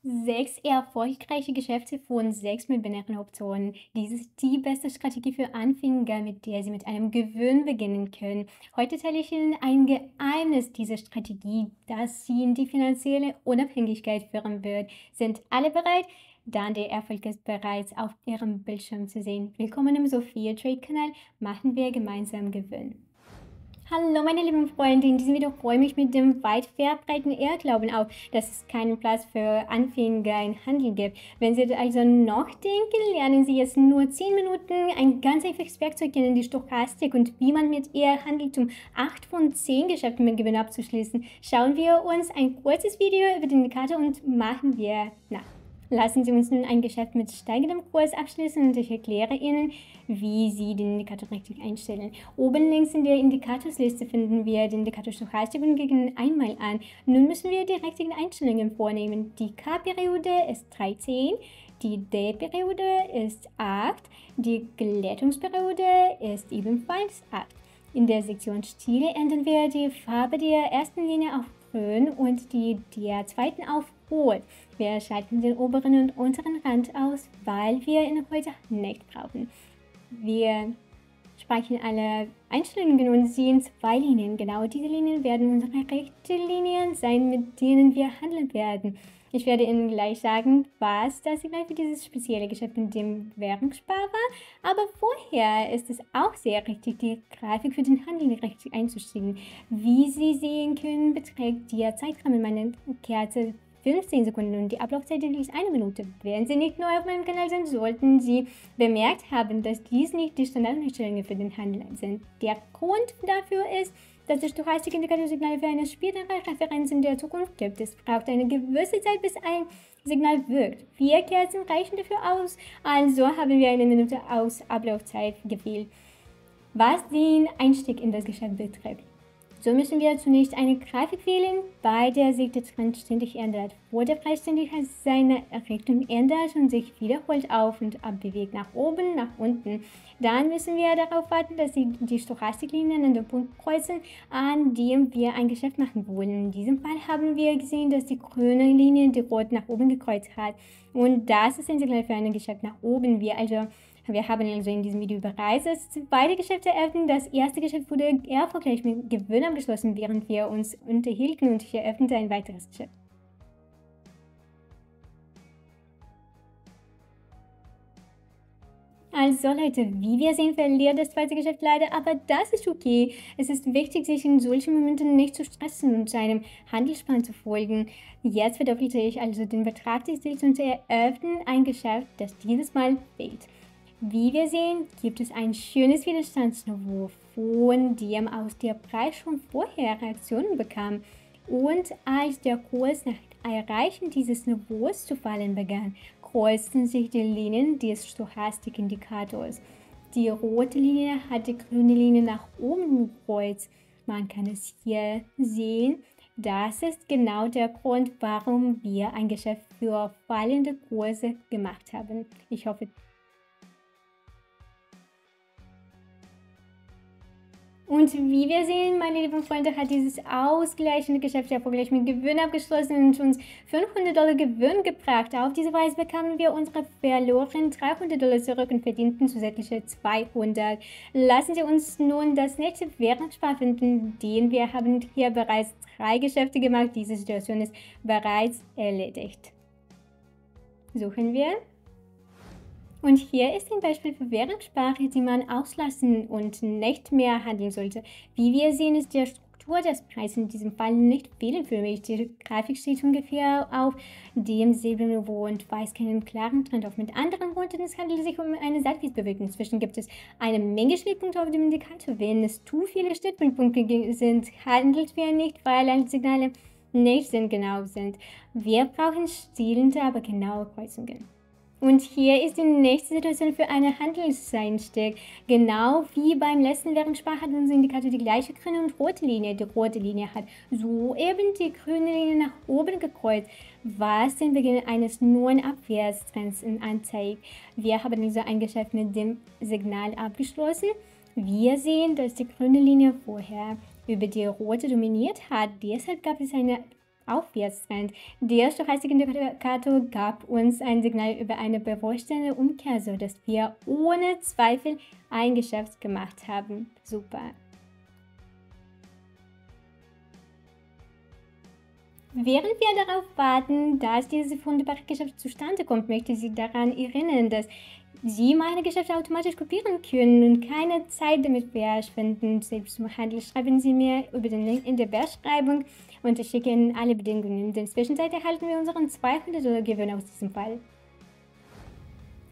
6 erfolgreiche Geschäfte von 6 millionären Optionen. Dies ist die beste Strategie für Anfänger, mit der Sie mit einem Gewinn beginnen können. Heute teile ich Ihnen ein Geheimnis dieser Strategie, das Sie in die finanzielle Unabhängigkeit führen wird. Sind alle bereit? Dann der Erfolg ist bereits auf Ihrem Bildschirm zu sehen. Willkommen im Sophia Trade Kanal. Machen wir gemeinsam Gewinn. Hallo meine lieben Freunde, in diesem Video räume ich mit dem weit verbreiteten Irrglauben auf, dass es keinen Platz für Anfänger im Handel gibt. Wenn Sie also noch denken, lernen Sie jetzt nur 10 Minuten ein ganz einfaches Werkzeug kennen, die Stochastik und wie man mit ihr handelt, um 8 von 10 Geschäften mit Gewinn abzuschließen. Schauen wir uns ein kurzes Video über den Indikator und machen wir nach. Lassen Sie uns nun ein Geschäft mit steigendem Kurs abschließen und ich erkläre Ihnen, wie Sie den Indikator richtig einstellen. Oben links in der Indikatorsliste finden wir den Indikator Stochastik und gegen einmal an. Nun müssen wir die richtigen Einstellungen vornehmen. Die K-Periode ist 13, die D-Periode ist 8, die Glättungsperiode ist ebenfalls 8. In der Sektion Stile ändern wir die Farbe der ersten Linie auf grün und die der zweiten auf rot. Wir schalten den oberen und unteren Rand aus, weil wir ihn heute nicht brauchen. Wir speichern alle Einstellungen und sehen 2 Linien. Genau diese Linien werden unsere rechte Linien sein, mit denen wir handeln werden. Ich werde Ihnen gleich sagen, was das Signal für dieses spezielle Geschäft mit dem Währungsspar war. Aber vorher ist es auch sehr richtig, die Grafik für den Handel richtig einzustellen. Wie Sie sehen können, beträgt der Zeitrahmen meiner Kerze 15 Sekunden und die Ablaufzeit ist 1 Minute. Wenn Sie nicht neu auf meinem Kanal sind, sollten Sie bemerkt haben, dass dies nicht die Standardeinstellungen für den Handel sind. Der Grund dafür ist, dass es stochastische Indikatorsignale für eine spätere Referenz in der Zukunft gibt. Es braucht eine gewisse Zeit, bis ein Signal wirkt. 4 Kerzen reichen dafür aus, also haben wir 1 Minute aus Ablaufzeit gewählt. Was den Einstieg in das Geschäft betrifft. So müssen wir zunächst eine Grafik wählen, bei der sich der Trend ständig ändert, wo der Preis ständig seine Richtung ändert und sich wiederholt auf und ab bewegt, nach oben, nach unten. Dann müssen wir darauf warten, dass sich die Stochastiklinien an den Punkt kreuzen, an dem wir ein Geschäft machen wollen. In diesem Fall haben wir gesehen, dass die grüne Linie die rote nach oben gekreuzt hat. Und das ist ein Signal für ein Geschäft nach oben. Wir haben also in diesem Video bereits das zweite Geschäft eröffnet. Das erste Geschäft wurde erfolgreich mit Gewinn abgeschlossen, während wir uns unterhielten und ich eröffnete ein weiteres Geschäft. Also Leute, wie wir sehen, verliert das zweite Geschäft leider, aber das ist okay. Es ist wichtig, sich in solchen Momenten nicht zu stressen und seinem Handelsplan zu folgen. Jetzt verdoppelte ich also den Betrag des Deals und eröffnen ein Geschäft, das dieses Mal fehlt. Wie wir sehen, gibt es ein schönes Widerstandsniveau, von dem aus der Preis schon vorher Reaktionen bekam. Und als der Kurs nach Erreichen dieses Niveaus zu fallen begann, kreuzten sich die Linien des Stochastikindikators. Die rote Linie hat die grüne Linie nach oben gekreuzt. Man kann es hier sehen. Das ist genau der Grund, warum wir ein Geschäft für fallende Kurse gemacht haben. Ich hoffe, und wie wir sehen, meine lieben Freunde, hat dieses ausgleichende Geschäft erfolgreich mit Gewinn abgeschlossen und uns $500 Gewinn gebracht. Auf diese Weise bekamen wir unsere verlorenen $300 zurück und verdienten zusätzliche 200. Lassen Sie uns nun das nächste Währungsspar finden, den wir haben hier bereits 3 Geschäfte gemacht. Diese Situation ist bereits erledigt. Suchen wir. Und hier ist ein Beispiel für Währungssparer, die man auslassen und nicht mehr handeln sollte. Wie wir sehen, ist die Struktur des Preises in diesem Fall nicht fehlerförmig. Die Grafik steht ungefähr auf dem Silberniveau und weist keinen klaren Trend auf. Mit anderen Worten, es handelt sich um eine Seitwärtsbewegung. Inzwischen gibt es eine Menge Schnittpunkte auf dem Indikator. Wenn es zu viele Schnittpunkte sind, handelt wir nicht, weil alle Signale nicht genau sind. Wir brauchen stilende, aber genaue Kreuzungen. Und hier ist die nächste Situation für einen Handelseinstieg. Genau wie beim letzten Währungsspar hat unser Indikator die gleiche grüne und rote Linie. Die rote Linie hat soeben die grüne Linie nach oben gekreuzt, was den Beginn eines neuen Abwärtstrends anzeigt. Wir haben also ein Geschäft mit dem Signal abgeschlossen. Wir sehen, dass die grüne Linie vorher über die rote dominiert hat. Deshalb gab es eine Aufwärtstrend. Der Stochastikindikator gab uns ein Signal über eine bevorstehende Umkehr, sodass wir ohne Zweifel ein Geschäft gemacht haben. Super. Während wir darauf warten, dass dieses wunderbare Geschäft zustande kommt, möchte ich Sie daran erinnern, dass Sie meine Geschäfte automatisch kopieren können und keine Zeit damit verschwenden. Selbst zum Handel schreiben Sie mir über den Link in der Beschreibung und ich schicke Ihnen alle Bedingungen. In der Zwischenzeit erhalten wir unseren 200 $ Gewinn aus diesem Fall.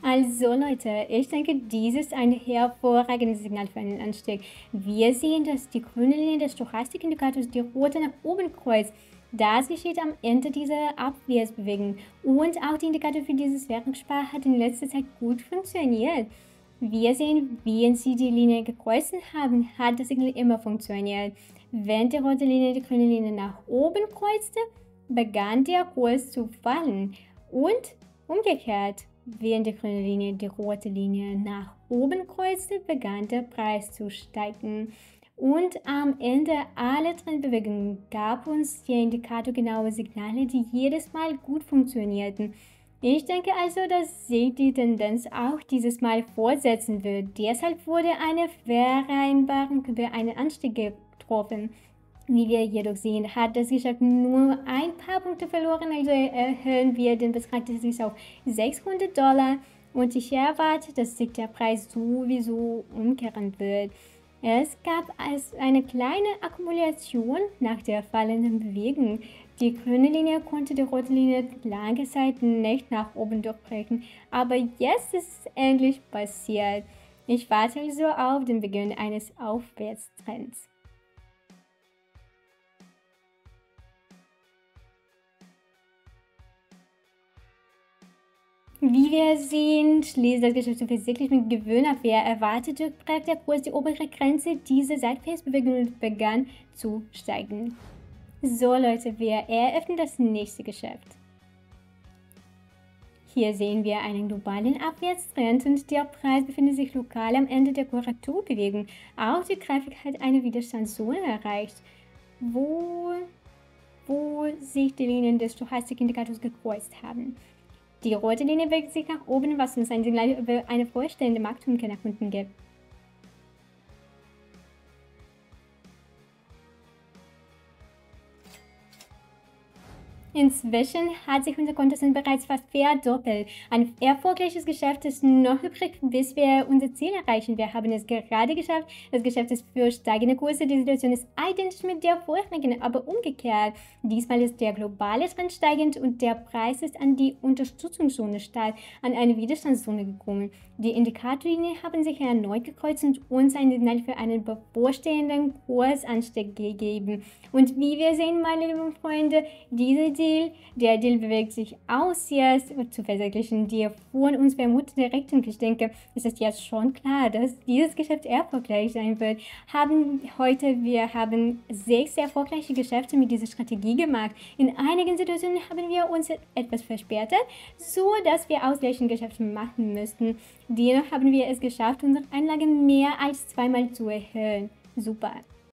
Also Leute, ich denke, dies ist ein hervorragendes Signal für einen Anstieg. Wir sehen, dass die grüne Linie des Stochastikindikators die rote nach oben kreuzt. Das geschieht am Ende dieser Abwärtsbewegung. Und auch der Indikator für dieses Währungspaar hat in letzter Zeit gut funktioniert. Wir sehen, wie sie die Linie gekreuzt haben, hat das Signal immer funktioniert. Wenn die rote Linie die grüne Linie nach oben kreuzte, begann der Kurs zu fallen. Und umgekehrt, während die grüne Linie die rote Linie nach oben kreuzte, begann der Preis zu steigen. Und am Ende aller Trendbewegungen gab uns der Indikator genaue Signale, die jedes Mal gut funktionierten. Ich denke also, dass sich die Tendenz auch dieses Mal fortsetzen wird. Deshalb wurde eine Vereinbarung über einen Anstieg getroffen. Wie wir jedoch sehen, hat das Geschäft nur ein paar Punkte verloren, also erhöhen wir den Betrag des auf 600 $. Und ich erwarte, dass sich der Preis sowieso umkehren wird. Es gab eine kleine Akkumulation nach der fallenden Bewegung. Die grüne Linie konnte die rote Linie lange Zeit nicht nach oben durchbrechen, aber jetzt ist es endlich passiert. Ich warte also auf den Beginn eines Aufwärtstrends. Wie wir sehen, schließt das Geschäft offensichtlich mit Gewinn auf. Wer erwartet, durchbrach der Kurs die obere Grenze dieser Seitwärtsbewegung und begann zu steigen. So Leute, wir eröffnen das nächste Geschäft. Hier sehen wir einen globalen Abwärtstrend und der Preis befindet sich lokal am Ende der Korrekturbewegung. Auch die Grafik hat eine Widerstandszone erreicht, wo sich die Linien des Stochastikindikators gekreuzt haben. Die rote Linie bewegt sich nach oben, was uns ein Signal über eine vorstellende Marktumkehr nach unten gibt. Inzwischen hat sich unser Kontostand bereits fast verdoppelt. Ein erfolgreiches Geschäft ist noch übrig, bis wir unser Ziel erreichen. Wir haben es gerade geschafft. Das Geschäft ist für steigende Kurse. Die Situation ist identisch mit der vorherigen, aber umgekehrt. Diesmal ist der globale Trend steigend und der Preis ist an die Unterstützungszone statt an eine Widerstandszone gekommen. Die Indikatorlinien haben sich erneut gekreuzt und uns ein Signal für einen bevorstehenden Kursanstieg gegeben. Und wie wir sehen, meine lieben Freunde, der Deal bewegt sich aus jetzt zu verwirklichen, die von uns vermutete Richtung. Ich denke, es ist jetzt schon klar, dass dieses Geschäft erfolgreich sein wird. Wir haben 6 erfolgreiche Geschäfte mit dieser Strategie gemacht. In einigen Situationen haben wir uns etwas verspätet, so dass wir ausgleichende Geschäfte machen müssten. Dennoch haben wir es geschafft, unsere Einlage mehr als 2-mal zu erhöhen. Super!